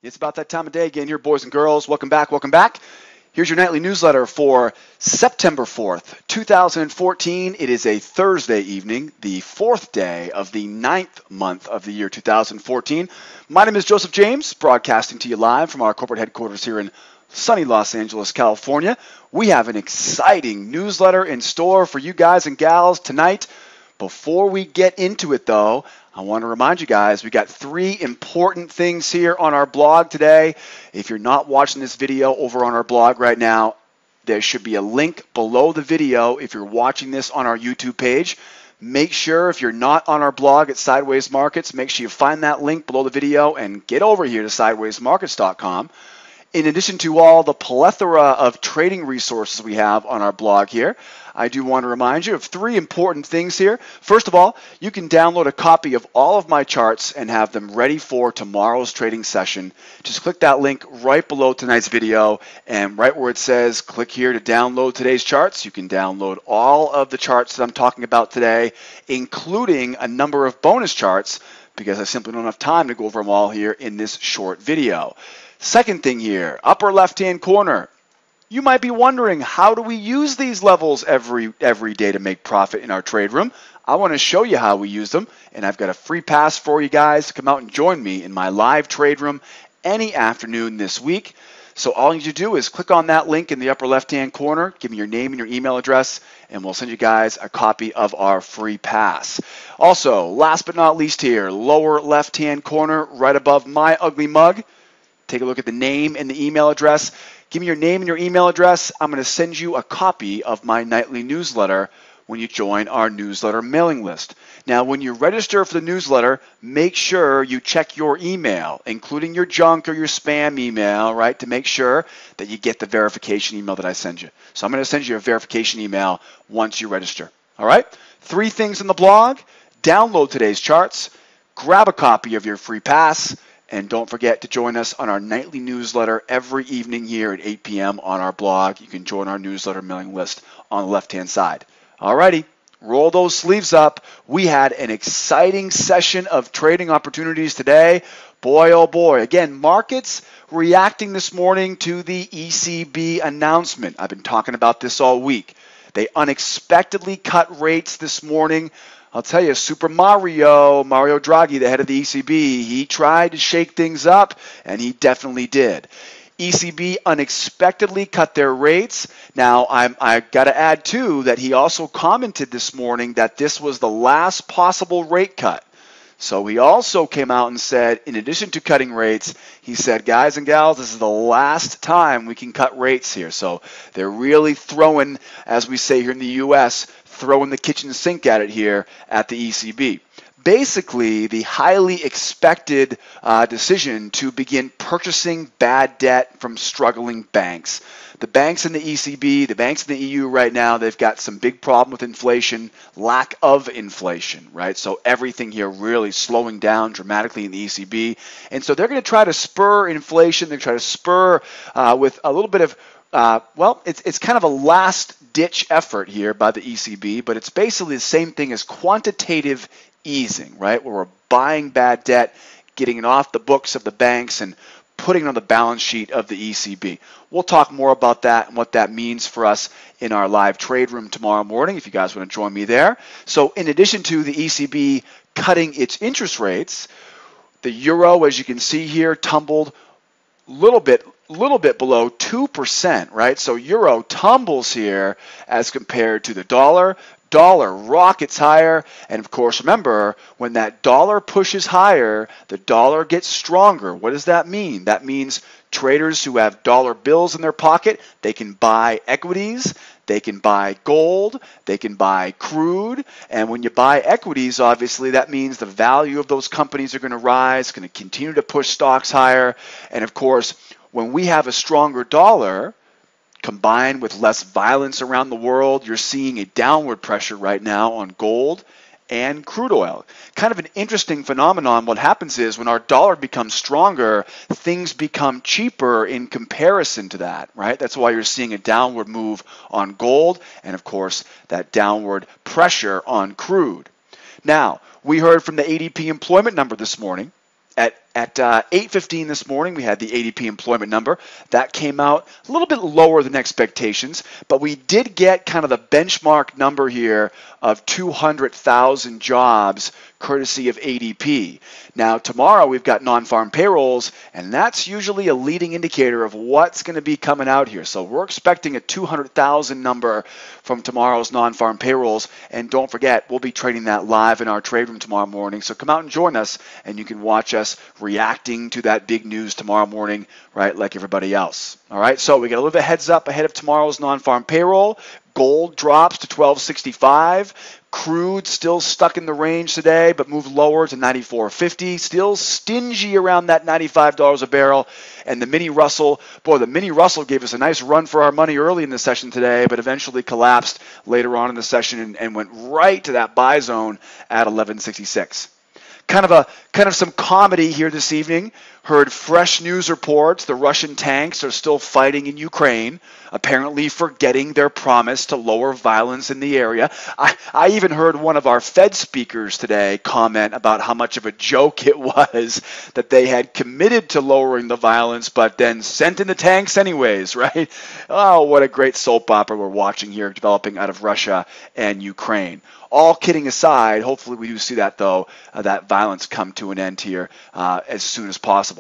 It's about that time of day again here, boys and girls. Welcome back, welcome back. Here's your nightly newsletter for September 4th, 2014. It is a Thursday evening, the fourth day of the ninth month of the year 2014. My name is Joseph James, broadcasting to you live from our corporate headquarters here in sunny Los Angeles, California. We have an exciting newsletter in store for you guys and gals tonight. Before we get into it, though, I want to remind you guys, we got three important things here on our blog today. If you're not watching this video over on our blog right now, there should be a link below the video if you're watching this on our YouTube page. Make sure if you're not on our blog at Sideways Markets, make sure you find that link below the video and get over here to sidewaysmarkets.com. In addition to all the plethora of trading resources we have on our blog here, I do want to remind you of three important things here. First of all, you can download a copy of all of my charts and have them ready for tomorrow's trading session. Just click that link right below tonight's video, and right where it says click here to download today's charts, you can download all of the charts that I'm talking about today, including a number of bonus charts, because I simply don't have time to go over them all here in this short video. Second thing here, upper left-hand corner. You might be wondering, how do we use these levels every day to make profit in our trade room? I want to show you how we use them, and I've got a free pass for you guys to come out and join me in my live trade room any afternoon this week. So all you need to do is click on that link in the upper left-hand corner, give me your name and your email address, and we'll send you guys a copy of our free pass. Also, last but not least here, lower left-hand corner, right above my ugly mug, take a look at the name and the email address. Give me your name and your email address. I'm going to send you a copy of my nightly newsletter when you join our newsletter mailing list. Now, when you register for the newsletter, make sure you check your email, including your junk or your spam email, right, to make sure that you get the verification email that I send you. So I'm going to send you a verification email once you register. All right? Three things in the blog. Download today's charts. Grab a copy of your free pass. And don't forget to join us on our nightly newsletter every evening here at 8 p.m. on our blog. You can join our newsletter mailing list on the left-hand side. Alrighty, roll those sleeves up. We had an exciting session of trading opportunities today. Boy, oh boy. Again, markets reacting this morning to the ECB announcement. I've been talking about this all week. They unexpectedly cut rates this morning. I'll tell you, Super Mario Draghi, the head of the ECB, he tried to shake things up, and he definitely did. ECB unexpectedly cut their rates. Now, I got to add, too, that he also commented this morning that this was the last possible rate cut. So he also came out and said, in addition to cutting rates, he said, guys and gals, this is the last time we can cut rates here. So they're really throwing, as we say here in the U.S., throwing the kitchen sink at it here at the ECB. Basically, the highly expected decision to begin purchasing bad debt from struggling banks. The banks in the ECB, the banks in the EU right now, they've got some big problem with inflation, lack of inflation, right? So everything here really slowing down dramatically in the ECB. And so they're going to try to spur inflation. They're going to try to spur with a little bit of it's kind of a last-ditch effort here by the ECB, but it's basically the same thing as quantitative easing, right, where we're buying bad debt, getting it off the books of the banks, and putting it on the balance sheet of the ECB. We'll talk more about that and what that means for us in our live trade room tomorrow morning if you guys want to join me there. So in addition to the ECB cutting its interest rates, the euro, as you can see here, tumbled a little bit below 2%, right? So euro tumbles here as compared to the dollar. Dollar rockets higher, and of course, remember, when that dollar pushes higher, the dollar gets stronger. What does that mean? That means traders who have dollar bills in their pocket, they can buy equities, they can buy gold, they can buy crude, and when you buy equities, obviously, that means the value of those companies are going to rise, going to continue to push stocks higher, and of course, when we have a stronger dollar, combined with less violence around the world, you're seeing a downward pressure right now on gold and crude oil. Kind of an interesting phenomenon. What happens is when our dollar becomes stronger, things become cheaper in comparison to that, right? That's why you're seeing a downward move on gold and, of course, that downward pressure on crude. Now, we heard from the ADP employment number this morning. At At 8:15 this morning, we had the ADP employment number. That came out a little bit lower than expectations, but we did get kind of the benchmark number here of 200,000 jobs courtesy of ADP. Now, tomorrow we've got non-farm payrolls, and that's usually a leading indicator of what's going to be coming out here. So we're expecting a 200,000 number from tomorrow's non-farm payrolls, and don't forget, we'll be trading that live in our trade room tomorrow morning. So come out and join us, and you can watch us reacting to that big news tomorrow morning, right, like everybody else. All right, so we got a little bit of heads up ahead of tomorrow's non-farm payroll. Gold drops to $12.65. Crude still stuck in the range today, but moved lower to $94.50. Still stingy around that $95 a barrel. And the mini Russell, boy, the mini Russell gave us a nice run for our money early in the session today, but eventually collapsed later on in the session and went right to that buy zone at $11.66. Kind of some comedy here this evening. Heard fresh news reports. The Russian tanks are still fighting in Ukraine, apparently forgetting their promise to lower violence in the area. I even heard one of our Fed speakers today comment about how much of a joke it was that they had committed to lowering the violence, but then sent in the tanks anyways, right? Oh, what a great soap opera we're watching here developing out of Russia and Ukraine. All kidding aside, hopefully we do see that, though, that violence come to an end here as soon as possible.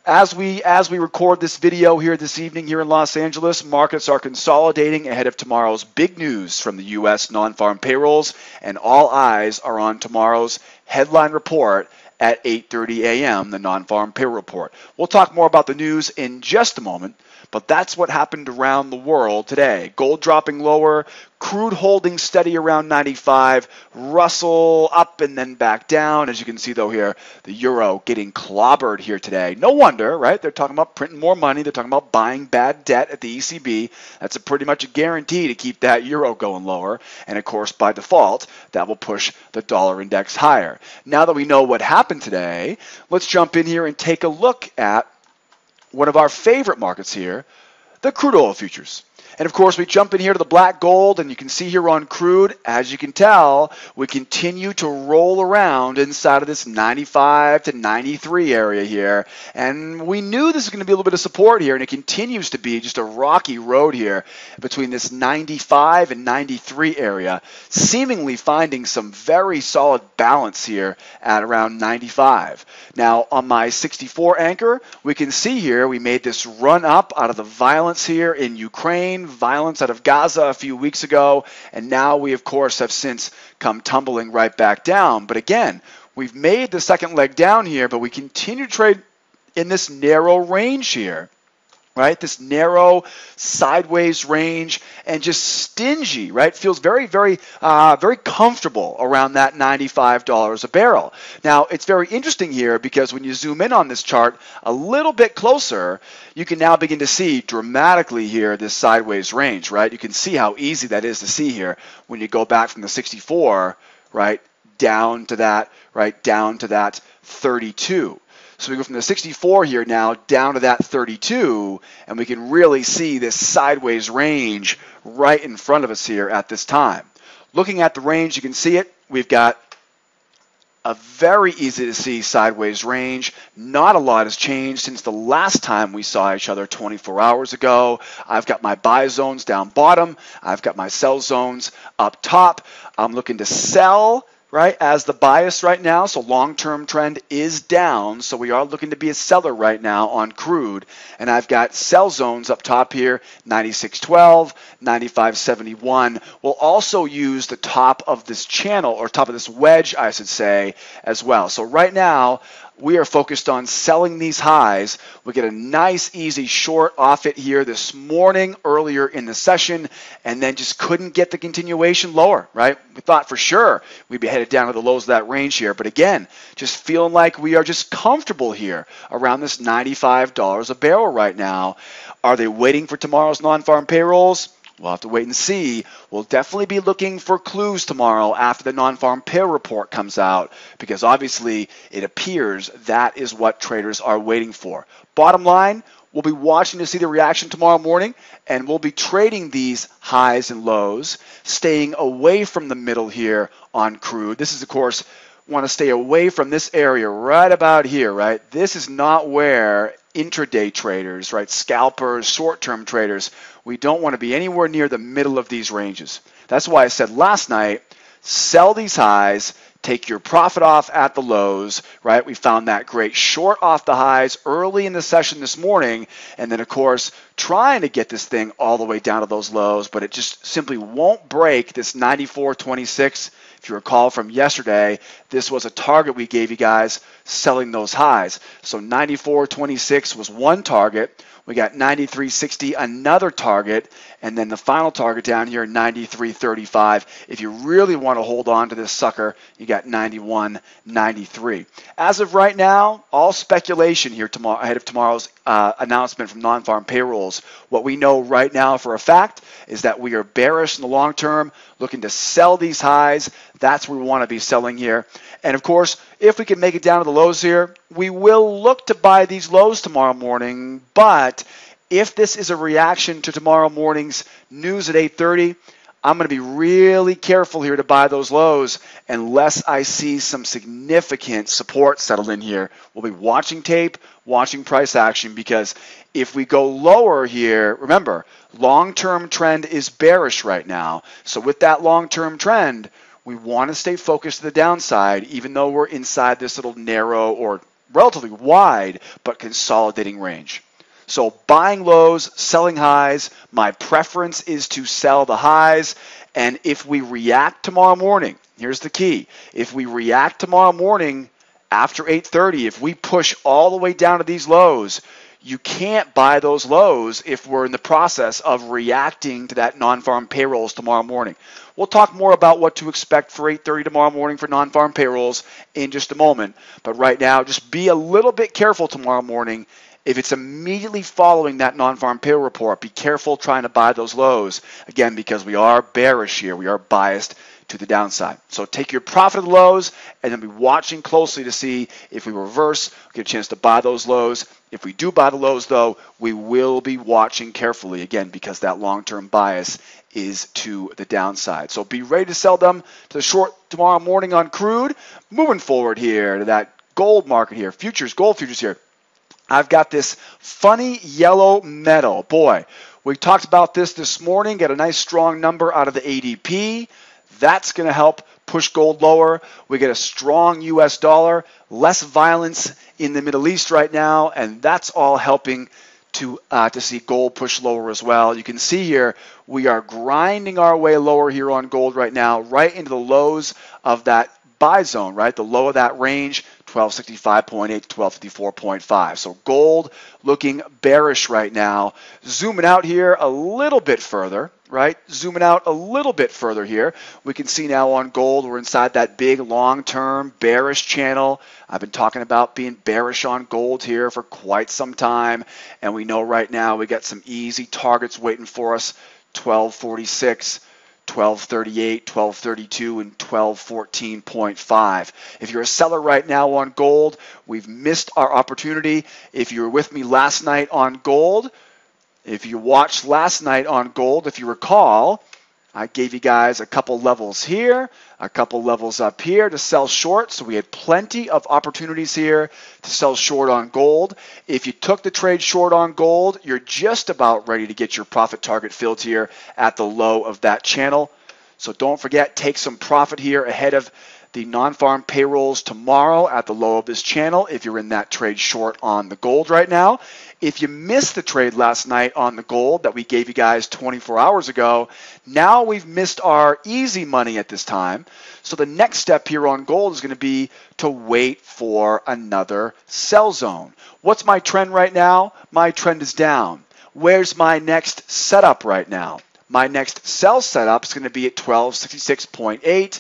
As we record this video here this evening here in Los Angeles, markets are consolidating ahead of tomorrow's big news from the U.S. non-farm payrolls, and all eyes are on tomorrow's headline report at 8:30 a.m., the non-farm payroll report. We'll talk more about the news in just a moment, but that's what happened around the world today. Gold dropping lower, crude holding steady around 95, Russell up and then back down. As you can see, though, here, the euro getting clobbered here today. No wonder, right? They're talking about printing more money. They're talking about buying bad debt at the ECB. That's pretty much a guarantee to keep that euro going lower. And, of course, by default, that will push the dollar index higher. Now that we know what happened today, let's jump in here and take a look at one of our favorite markets here, the crude oil futures. And of course, we jump in here to the black gold, and you can see here on crude, as you can tell, we continue to roll around inside of this 95 to 93 area here. And we knew this was going to be a little bit of support here, and it continues to be just a rocky road here between this 95 and 93 area, seemingly finding some very solid balance here at around 95. Now, on my 64 anchor, we can see here we made this run up out of the violence here in Ukraine, violence out of Gaza a few weeks ago, and now we, of course, have since come tumbling right back down. But again, we've made the second leg down here, but we continue to trade in this narrow range here, right? This narrow sideways range and just stingy, right? Feels very, very comfortable around that $95 a barrel. Now, it's very interesting here because when you zoom in on this chart a little bit closer, you can now begin to see dramatically here this sideways range, right? You can see how easy that is to see here when you go back from the 64, right, down to that, right, down to that 32. So we go from the 64 here now down to that 32, and we can really see this sideways range right in front of us here at this time. Looking at the range, you can see it. We've got a very easy to see sideways range. Not a lot has changed since the last time we saw each other 24 hours ago. I've got my buy zones down bottom. I've got my sell zones up top. I'm looking to sell, right, as the bias right now. So long-term trend is down. So we are looking to be a seller right now on crude. And I've got sell zones up top here, 96.12, 95.71. We'll also use the top of this channel, or top of this wedge, I should say, as well. So right now, we are focused on selling these highs. We get a nice, easy short off it here this morning, earlier in the session, and then just couldn't get the continuation lower, right? We thought for sure we'd be headed down to the lows of that range here. But again, just feeling like we are just comfortable here around this $95 a barrel right now. Are they waiting for tomorrow's non-farm payrolls? We'll have to wait and see. We'll definitely be looking for clues tomorrow after the non-farm payroll report comes out, because obviously it appears that is what traders are waiting for. Bottom line, we'll be watching to see the reaction tomorrow morning, and we'll be trading these highs and lows, staying away from the middle here on crude. This is, of course, want to stay away from this area right about here, right? This is not where intraday traders, right, scalpers, short-term traders, we don't want to be anywhere near the middle of these ranges. That's why I said last night, sell these highs, take your profit off at the lows, right? We found that great short off the highs early in the session this morning, and then of course trying to get this thing all the way down to those lows, but it just simply won't break this 94.26. If you recall from yesterday, this was a target we gave you guys selling those highs. So 94.26 was one target. We got 93.60, another target, and then the final target down here, 93.35. If you really want to hold on to this sucker, you got 91.93. As of right now, all speculation here tomorrow, ahead of tomorrow's announcement from non-farm payrolls. What we know right now for a fact is that we are bearish in the long term, looking to sell these highs. That's where we want to be selling here. And of course, if we can make it down to the lows here, we will look to buy these lows tomorrow morning. But if this is a reaction to tomorrow morning's news at 8:30, I'm going to be really careful here to buy those lows unless I see some significant support settled in here. We'll be watching tape, watching price action, because if we go lower here, remember, long-term trend is bearish right now. So with that long-term trend, we want to stay focused to the downside, even though we're inside this little narrow or relatively wide but consolidating range. So buying lows, selling highs, my preference is to sell the highs. And if we react tomorrow morning, here's the key. If we react tomorrow morning after 8:30, if we push all the way down to these lows, you can't buy those lows if we're in the process of reacting to that non-farm payrolls tomorrow morning. We'll talk more about what to expect for 8:30 tomorrow morning for non-farm payrolls in just a moment. But right now, just be a little bit careful tomorrow morning. If it's immediately following that non-farm payroll report, be careful trying to buy those lows. Again, because we are bearish here. We are biased to the downside. So take your profit of the lows and then be watching closely to see if we reverse, get a chance to buy those lows. If we do buy the lows, though, we will be watching carefully, again, because that long-term bias is to the downside. So be ready to sell them to the short tomorrow morning on crude. Moving forward here to that gold market here, futures, gold futures here. I've got this funny yellow metal. Boy, we talked about this morning, get a nice strong number out of the ADP. That's going to help push gold lower. We get a strong US dollar, less violence in the Middle East right now, and that's all helping to see gold push lower as well. You can see here we are grinding our way lower here on gold right now, right into the lows of that buy zone, right? The low of that range, 1265.8 to 1254.5. So gold looking bearish right now. Zooming out here a little bit further, right? Zooming out a little bit further here. We can see now on gold, we're inside that big long-term bearish channel. I've been talking about being bearish on gold here for quite some time. And we know right now we got some easy targets waiting for us, 1246. 1238, 1232, and 1214.5. If you're a seller right now on gold, we've missed our opportunity. If you were with me last night on gold, if you watched last night on gold, if you recall, I gave you guys a couple levels here, a couple levels up here to sell short. So we had plenty of opportunities here to sell short on gold. If you took the trade short on gold, you're just about ready to get your profit target filled here at the low of that channel. So don't forget, take some profit here ahead of the non-farm payrolls tomorrow at the low of this channel if you're in that trade short on the gold right now. If you missed the trade last night on the gold that we gave you guys 24 hours ago, now we've missed our easy money at this time. So the next step here on gold is going to be to wait for another sell zone. What's my trend right now? My trend is down. Where's my next setup right now? My next sell setup is going to be at 1266.8.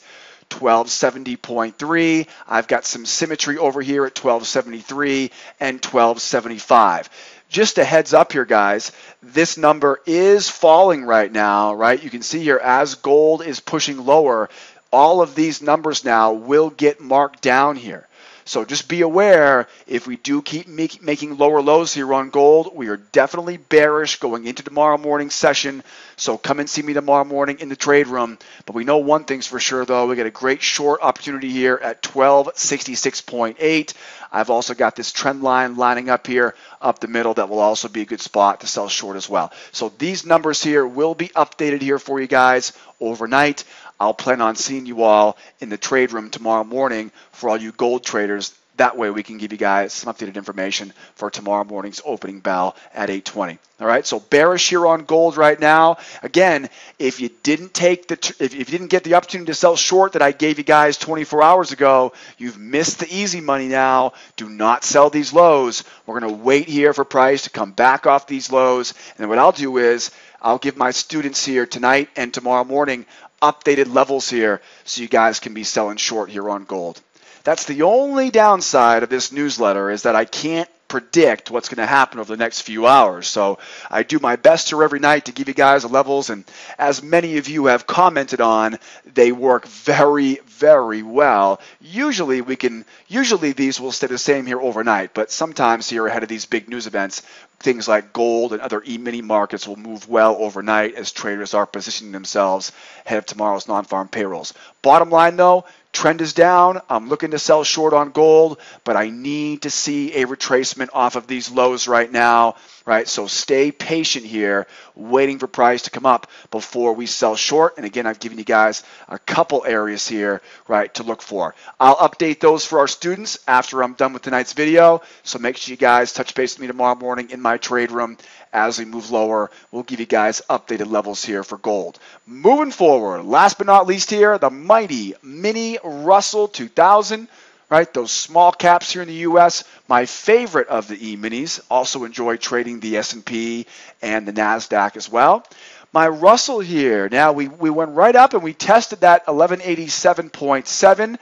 1270.3. I've got some symmetry over here at 1273 and 1275. Just a heads up here, guys, this number is falling right now, right? You can see here as gold is pushing lower, all of these numbers now will get marked down here. So just be aware, if we do keep making lower lows here on gold, we are definitely bearish going into tomorrow morning's session. So come and see me tomorrow morning in the trade room. But we know one thing's for sure, though. We got a great short opportunity here at 1266.8. I've also got this trend line lining up here up the middle that will also be a good spot to sell short as well. So these numbers here will be updated here for you guys overnight. I'll plan on seeing you all in the trade room tomorrow morning for all you gold traders. That way we can give you guys some updated information for tomorrow morning's opening bell at 8:20. All right, so bearish here on gold right now. Again, if you didn't get the opportunity to sell short that I gave you guys 24 hours ago, you've missed the easy money now. Do not sell these lows. We're going to wait here for price to come back off these lows. And then what I'll do is I'll give my students here tonight and tomorrow morning updated levels here so you guys can be selling short here on gold. That's the only downside of this newsletter, is that I can't predict what's going to happen over the next few hours. So I do my best here every night to give you guys the levels, and as many of you have commented on, they work very, very well. Usually these will stay the same here overnight, but sometimes here ahead of these big news events, things like gold and other E-mini markets will move well overnight as traders are positioning themselves ahead of tomorrow's non-farm payrolls. Bottom line though, trend is down. I'm looking to sell short on gold, but I need to see a retracement off of these lows right now, right? So stay patient here, waiting for price to come up before we sell short. And again, I've given you guys a couple areas here, right, to look for. I'll update those for our students after I'm done with tonight's video. So make sure you guys touch base with me tomorrow morning in my trade room. As we move lower, we'll give you guys updated levels here for gold. Moving forward, last but not least here, the mighty mini Russell 2000, right? Those small caps here in the U.S., my favorite of the E-minis. Also enjoy trading the S&P and the NASDAQ as well. My Russell here, now we went right up and we tested that 1187.7.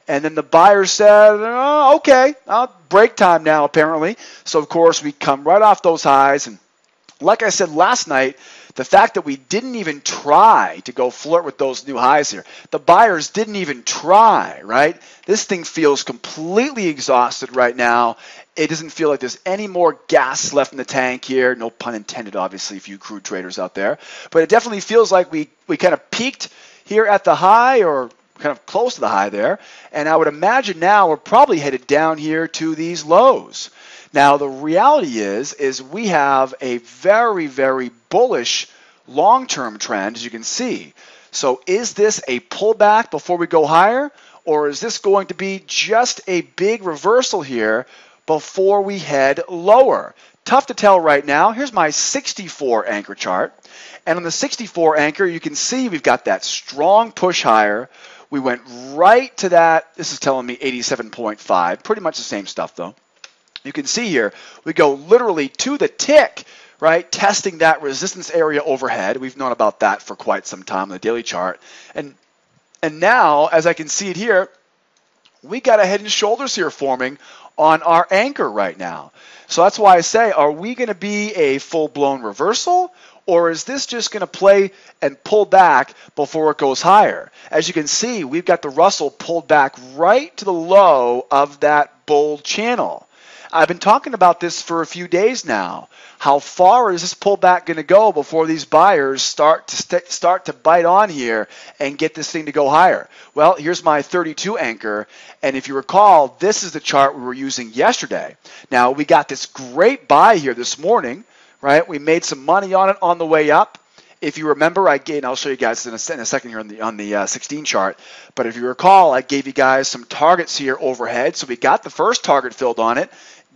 And then the buyer said, oh, okay, break time now apparently. So of course we come right off those highs, and like I said last night, the fact that we didn't even try to go flirt with those new highs here, the buyers didn't even try, right? This thing feels completely exhausted right now. It doesn't feel like there's any more gas left in the tank here. No pun intended, obviously, for you crude traders out there. But it definitely feels like we kind of peaked here at the high, or kind of close to the high there. And I would imagine now we're probably headed down here to these lows. Now, the reality is we have a very, very bullish long-term trend, as you can see. So is this a pullback before we go higher, or is this going to be just a big reversal here before we head lower? Tough to tell right now. Here's my 64 anchor chart. And on the 64 anchor, you can see we've got that strong push higher. We went right to that. This is telling me 87.5. Pretty much the same stuff, though. You can see here, we go literally to the tick, right, testing that resistance area overhead. We've known about that for quite some time on the daily chart. And now, as I can see it here, we got a head and shoulders here forming on our anchor right now. So that's why I say, are we going to be a full-blown reversal, or is this just going to play and pull back before it goes higher? As you can see, we've got the Russell pulled back right to the low of that bull channel. I've been talking about this for a few days now. How far is this pullback going to go before these buyers start to bite on here and get this thing to go higher? Well, here's my 32 anchor, and if you recall, this is the chart we were using yesterday. Now, we got this great buy here this morning, right? We made some money on it on the way up. If you remember, and I'll show you guys in a second here on the 16 chart, but if you recall, I gave you guys some targets here overhead, so we got the first target filled on it.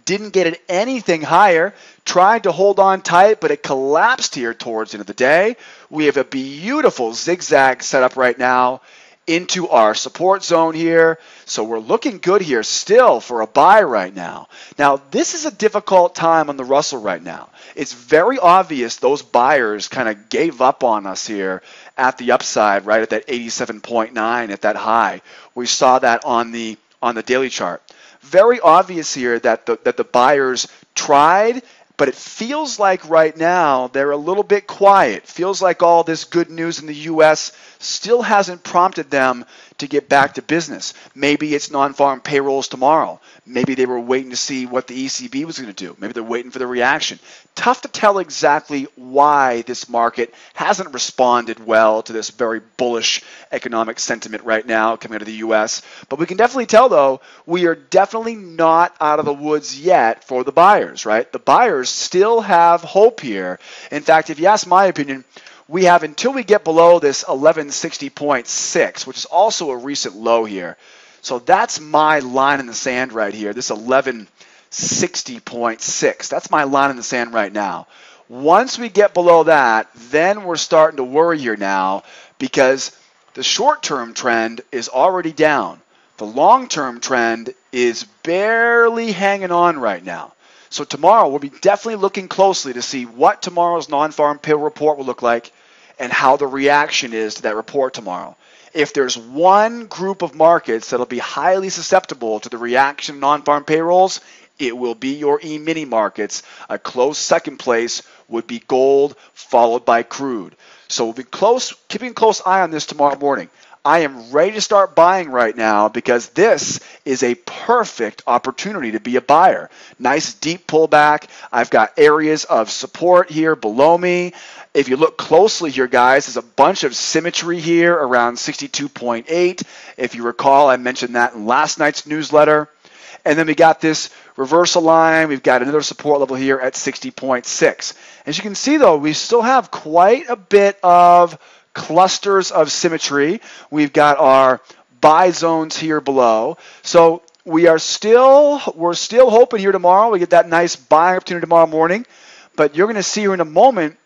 Didn't get it anything higher, tried to hold on tight, but it collapsed here towards the end of the day. We have a beautiful zigzag set up right now into our support zone here. So we're looking good here still for a buy right now. Now, this is a difficult time on the Russell right now. It's very obvious those buyers kind of gave up on us here at the upside, right at that 87.9 at that high. We saw that on the daily chart. Very obvious here that the buyers tried, but it feels like right now they're a little bit quiet. Feels like all this good news in the U.S. still hasn't prompted them to get back to business. Maybe it's non-farm payrolls tomorrow. Maybe they were waiting to see what the ECB was going to do. Maybe they're waiting for the reaction. Tough to tell exactly why this market hasn't responded well to this very bullish economic sentiment right now coming out of the U.S. But we can definitely tell, though, we are definitely not out of the woods yet for the buyers, right? The buyers still have hope here. In fact, if you ask my opinion, we have until we get below this 1160.6, which is also a recent low here. So that's my line in the sand right here, this 1160.6. That's my line in the sand right now. Once we get below that, then we're starting to worry here now because the short-term trend is already down. The long-term trend is barely hanging on right now. So tomorrow we'll be definitely looking closely to see what tomorrow's non-farm payroll report will look like and how the reaction is to that report tomorrow. If there's one group of markets that'll be highly susceptible to the reaction of non-farm payrolls, it will be your E-mini markets. A close second place would be gold, followed by crude. So we'll be keeping a close eye on this tomorrow morning. I am ready to start buying right now because this is a perfect opportunity to be a buyer. Nice deep pullback. I've got areas of support here below me. If you look closely here, guys, there's a bunch of symmetry here around 62.8. If you recall, I mentioned that in last night's newsletter. And then we got this reversal line. We've got another support level here at 60.6. As you can see, though, we still have quite a bit of clusters of symmetry. We've got our buy zones here below. So we're still hoping here tomorrow we get that nice buying opportunity tomorrow morning. But you're going to see here in a moment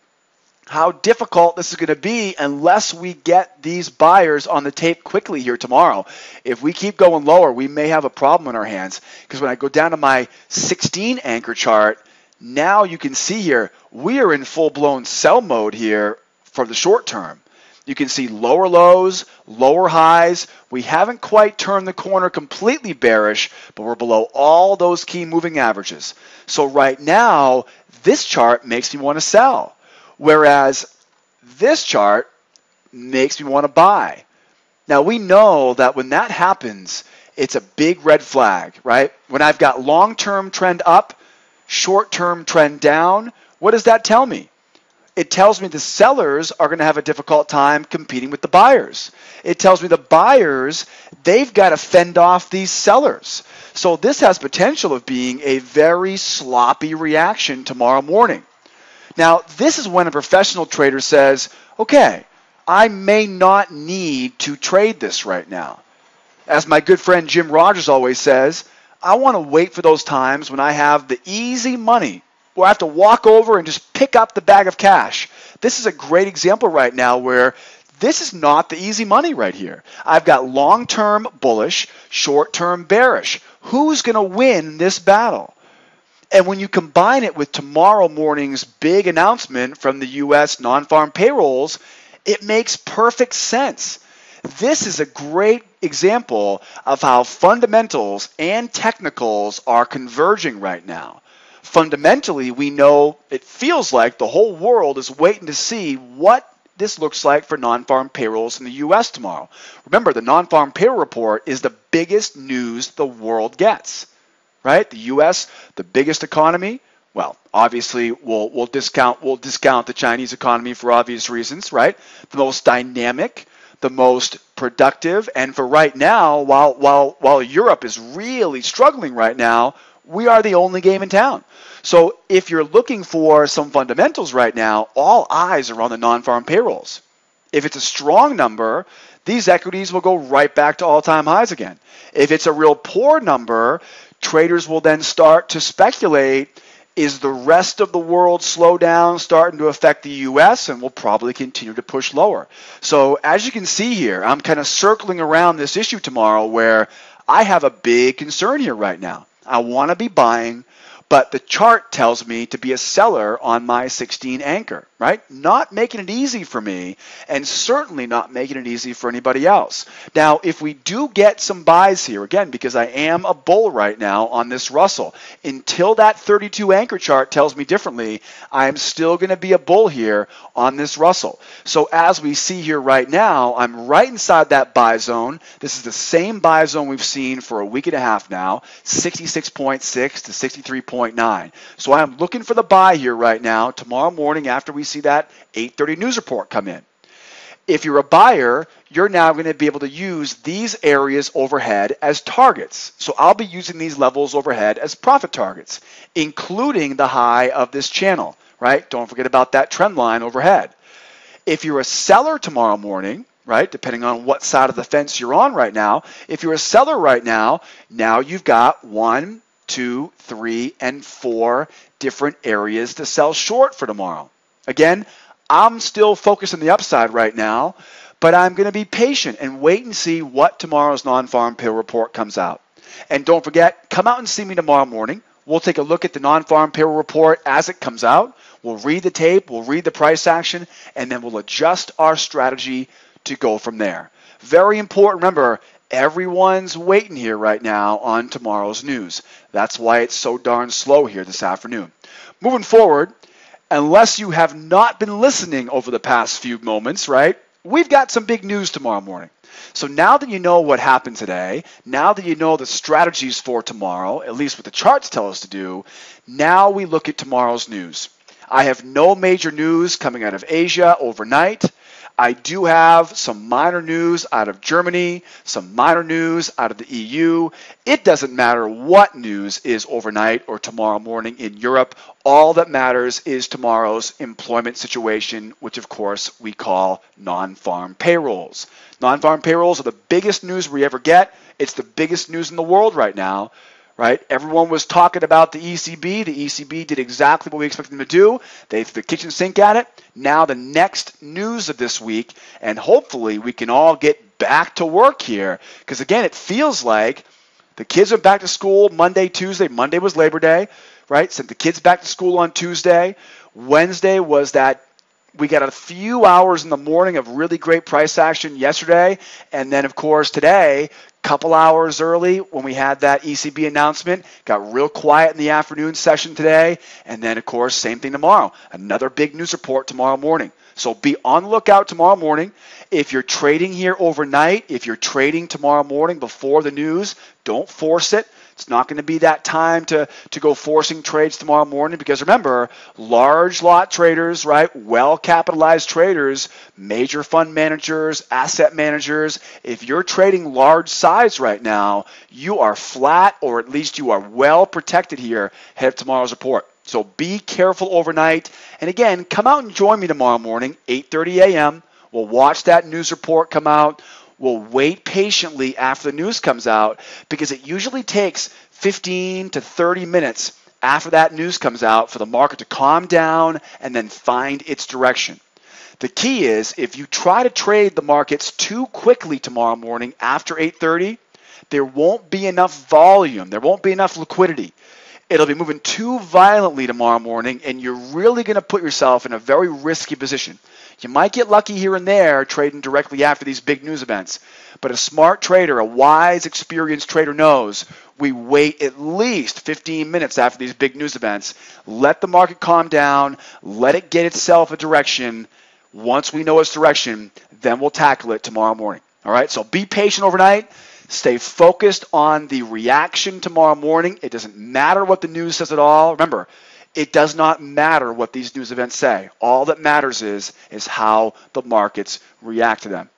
how difficult this is going to be unless we get these buyers on the tape quickly here tomorrow. If we keep going lower, we may have a problem in our hands. Because when I go down to my 16 anchor chart, now you can see here, we are in full-blown sell mode here for the short term. You can see lower lows, lower highs. We haven't quite turned the corner completely bearish, but we're below all those key moving averages. So right now, this chart makes me want to sell. Whereas this chart makes me want to buy. Now we know that when that happens, it's a big red flag, right? When I've got long-term trend up, short-term trend down, what does that tell me? It tells me the sellers are going to have a difficult time competing with the buyers. It tells me the buyers, they've got to fend off these sellers. So this has potential of being a very sloppy reaction tomorrow morning. Now, this is when a professional trader says, okay, I may not need to trade this right now. As my good friend Jim Rogers always says, I want to wait for those times when I have the easy money where I have to walk over and just pick up the bag of cash. This is a great example right now where this is not the easy money right here. I've got long-term bullish, short-term bearish. Who's going to win this battle? And when you combine it with tomorrow morning's big announcement from the U.S. non-farm payrolls, it makes perfect sense. This is a great example of how fundamentals and technicals are converging right now. Fundamentally, we know it feels like the whole world is waiting to see what this looks like for non-farm payrolls in the U.S. tomorrow. Remember, the non-farm payroll report is the biggest news the world gets. Right? The U.S., the biggest economy. Well, obviously, we'll discount the Chinese economy for obvious reasons, right? The most dynamic, the most productive, and for right now, while Europe is really struggling right now, we are the only game in town. So if you're looking for some fundamentals right now, all eyes are on the non-farm payrolls. If it's a strong number, these equities will go right back to all-time highs again. If it's a real poor number, traders will then start to speculate, is the rest of the world slowdown starting to affect the U.S. and will probably continue to push lower. So as you can see here, I'm kind of circling around this issue tomorrow where I have a big concern here right now. I want to be buying, but the chart tells me to be a seller on my 16 anchor, right? Not making it easy for me, and certainly not making it easy for anybody else. Now, if we do get some buys here, again, because I am a bull right now on this Russell, until that 32 anchor chart tells me differently, I am still going to be a bull here on this Russell. So as we see here right now, I'm right inside that buy zone. This is the same buy zone we've seen for a week and a half now, 66.6 to 63.9. So I'm looking for the buy here right now tomorrow morning after we see that 8:30 news report come in. If you're a buyer, you're now going to be able to use these areas overhead as targets. So I'll be using these levels overhead as profit targets, including the high of this channel, right? Don't forget about that trend line overhead. If you're a seller tomorrow morning, right, depending on what side of the fence you're on right now, if you're a seller right now, now you've got 1, 2, 3, and 4 different areas to sell short for tomorrow. Again, I'm still focused on the upside right now, but I'm going to be patient and wait and see what tomorrow's non-farm payroll report comes out. And don't forget, come out and see me tomorrow morning. We'll take a look at the non-farm payroll report as it comes out. We'll read the tape, we'll read the price action, and then we'll adjust our strategy to go from there. Very important, remember, everyone's waiting here right now on tomorrow's news. That's why it's so darn slow here this afternoon. Moving forward, unless you have not been listening over the past few moments, right, we've got some big news tomorrow morning. So now that you know what happened today, now that you know the strategies for tomorrow, at least what the charts tell us to do, now we look at tomorrow's news. I have no major news coming out of Asia overnight. I do have some minor news out of Germany, some minor news out of the EU. It doesn't matter what news is overnight or tomorrow morning in Europe. All that matters is tomorrow's employment situation, which of course we call non-farm payrolls. Non-farm payrolls are the biggest news we ever get. It's the biggest news in the world right now. Right? Everyone was talking about the ECB. The ECB did exactly what we expected them to do. They threw the kitchen sink at it. Now the next news of this week, and hopefully we can all get back to work here. Because again, it feels like the kids are back to school Monday, Tuesday. Monday was Labor Day, right? Sent the kids back to school on Tuesday. Wednesday was that we got a few hours in the morning of really great price action yesterday. And then, of course, today, couple hours early when we had that ECB announcement, got real quiet in the afternoon session today, and then of course same thing tomorrow, another big news report tomorrow morning. So be on the lookout tomorrow morning. If you're trading here overnight, if you're trading tomorrow morning before the news, don't force it. It's not going to be that time to go forcing trades tomorrow morning because remember, large lot traders, right, well-capitalized traders, major fund managers, asset managers, if you're trading large size right now, you are flat or at least you are well protected here ahead of tomorrow's report. So be careful overnight. And again, come out and join me tomorrow morning, 8:30 a.m. We'll watch that news report come out. We'll wait patiently after the news comes out because it usually takes 15 to 30 minutes after that news comes out for the market to calm down and then find its direction. The key is if you try to trade the markets too quickly tomorrow morning after 8:30, there won't be enough volume. There won't be enough liquidity. It'll be moving too violently tomorrow morning, and you're really going to put yourself in a very risky position. You might get lucky here and there trading directly after these big news events, but a smart trader, a wise, experienced trader knows we wait at least 15 minutes after these big news events. Let the market calm down. Let it get itself a direction. Once we know its direction, then we'll tackle it tomorrow morning. All right, so be patient overnight. Stay focused on the reaction tomorrow morning. It doesn't matter what the news says at all. Remember, it does not matter what these news events say. All that matters is how the markets react to them.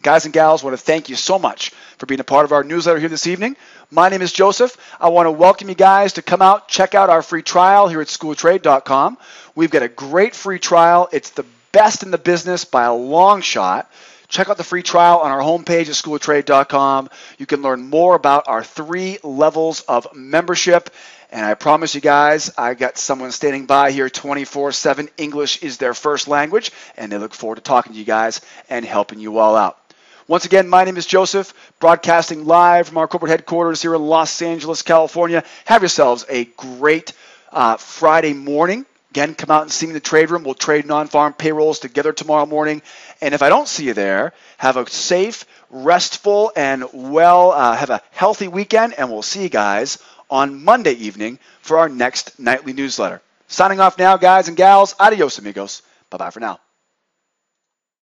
Guys and gals, I want to thank you so much for being a part of our newsletter here this evening. My name is Joseph. I want to welcome you guys to come out, check out our free trial here at SchoolOfTrade.com. We've got a great free trial. It's the best in the business by a long shot. Check out the free trial on our homepage at SchoolOfTrade.com. You can learn more about our 3 levels of membership. And I promise you guys, I got someone standing by here 24/7. English is their first language, and they look forward to talking to you guys and helping you all out. Once again, my name is Joseph, broadcasting live from our corporate headquarters here in Los Angeles, California. Have yourselves a great Friday morning. Again, come out and see me in the trade room. We'll trade non-farm payrolls together tomorrow morning. And if I don't see you there, have a safe, restful, and have a healthy weekend. And we'll see you guys on Monday evening for our next nightly newsletter. Signing off now, guys and gals. Adios, amigos. Bye-bye for now.